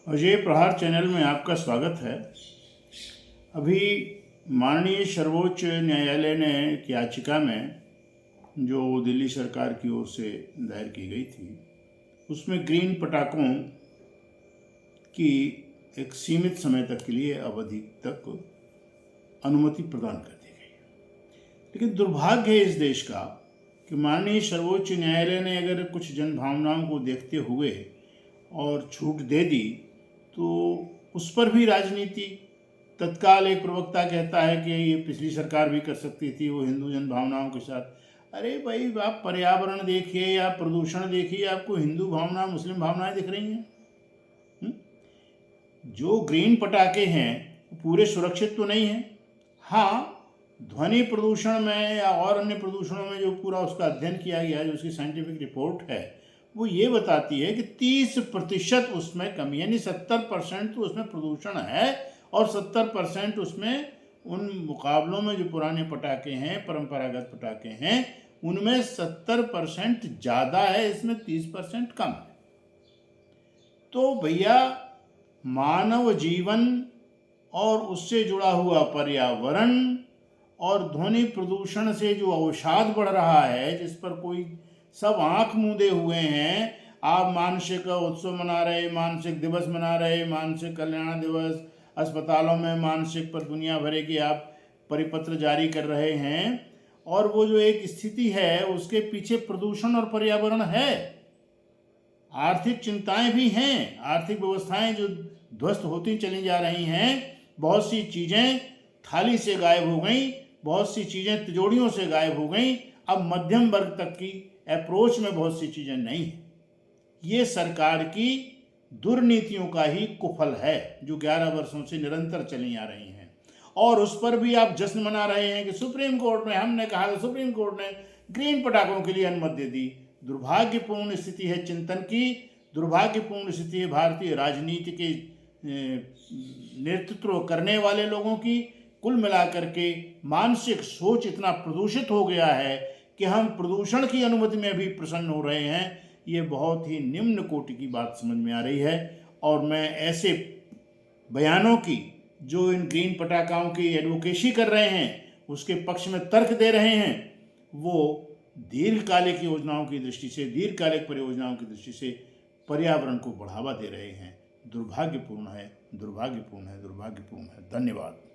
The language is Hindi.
अजय प्रहार चैनल में आपका स्वागत है। अभी माननीय सर्वोच्च न्यायालय ने एक याचिका में जो दिल्ली सरकार की ओर से दायर की गई थी, उसमें ग्रीन पटाखों की एक सीमित समय तक के लिए अवधि तक अनुमति प्रदान कर दी गई। लेकिन दुर्भाग्य है इस देश का कि माननीय सर्वोच्च न्यायालय ने अगर कुछ जन भावनाओं को देखते हुए और छूट दे दी तो उस पर भी राजनीति। तत्काल एक प्रवक्ता कहता है कि ये पिछली सरकार भी कर सकती थी, वो हिंदू जन भावनाओं के साथ। अरे भाई, आप पर्यावरण देखिए या प्रदूषण देखिए, आपको हिंदू भावना मुस्लिम भावनाएं दिख रही हैं? जो ग्रीन पटाखे हैं पूरे सुरक्षित तो नहीं हैं। हाँ, ध्वनि प्रदूषण में या और अन्य प्रदूषणों में जो पूरा उसका अध्ययन किया गया है, जो उसकी साइंटिफिक रिपोर्ट है, वो ये बताती है कि 30% उसमें कमी, यानी 70% तो उसमें प्रदूषण है और 70% उसमें उन मुकाबलों में जो पुराने पटाखे हैं, परंपरागत पटाखे हैं, उनमें 70% ज़्यादा है, इसमें 30% कम है। तो भैया, मानव जीवन और उससे जुड़ा हुआ पर्यावरण और ध्वनि प्रदूषण से जो अवसाद बढ़ रहा है, जिस पर कोई सब आंख मूंदे हुए हैं। आप मानसिक उत्सव मना रहे, मानसिक दिवस मना रहे, मानसिक कल्याण दिवस, अस्पतालों में मानसिक पर दुनिया भरे की आप परिपत्र जारी कर रहे हैं, और वो जो एक स्थिति है उसके पीछे प्रदूषण और पर्यावरण है। आर्थिक चिंताएं भी हैं, आर्थिक व्यवस्थाएं जो ध्वस्त होती चली जा रही हैं। बहुत सी चीज़ें थाली से गायब हो गई, बहुत सी चीज़ें तिजोरियों से गायब हो गई। अब मध्यम वर्ग तक की अप्रोच में बहुत सी चीज़ें नहीं हैं। ये सरकार की दुर्नीतियों का ही कुफल है जो 11 वर्षों से निरंतर चली आ रही हैं। और उस पर भी आप जश्न मना रहे हैं कि सुप्रीम कोर्ट में हमने कहा कि सुप्रीम कोर्ट ने ग्रीन पटाखों के लिए अनुमति दे दी। दुर्भाग्यपूर्ण स्थिति है चिंतन की, दुर्भाग्यपूर्ण स्थिति है भारतीय राजनीति के नेतृत्व करने वाले लोगों की। कुल मिलाकर के मानसिक सोच इतना प्रदूषित हो गया है कि हम प्रदूषण की अनुमति में भी प्रसन्न हो रहे हैं। ये बहुत ही निम्न कोटि की बात समझ में आ रही है। और मैं ऐसे बयानों की जो इन ग्रीन पटाखों की एडवोकेसी कर रहे हैं, उसके पक्ष में तर्क दे रहे हैं, वो दीर्घकालिक योजनाओं की दृष्टि से, दीर्घकालिक परियोजनाओं की दृष्टि से पर्यावरण को बढ़ावा दे रहे हैं। दुर्भाग्यपूर्ण है, दुर्भाग्यपूर्ण है, दुर्भाग्यपूर्ण है। धन्यवाद।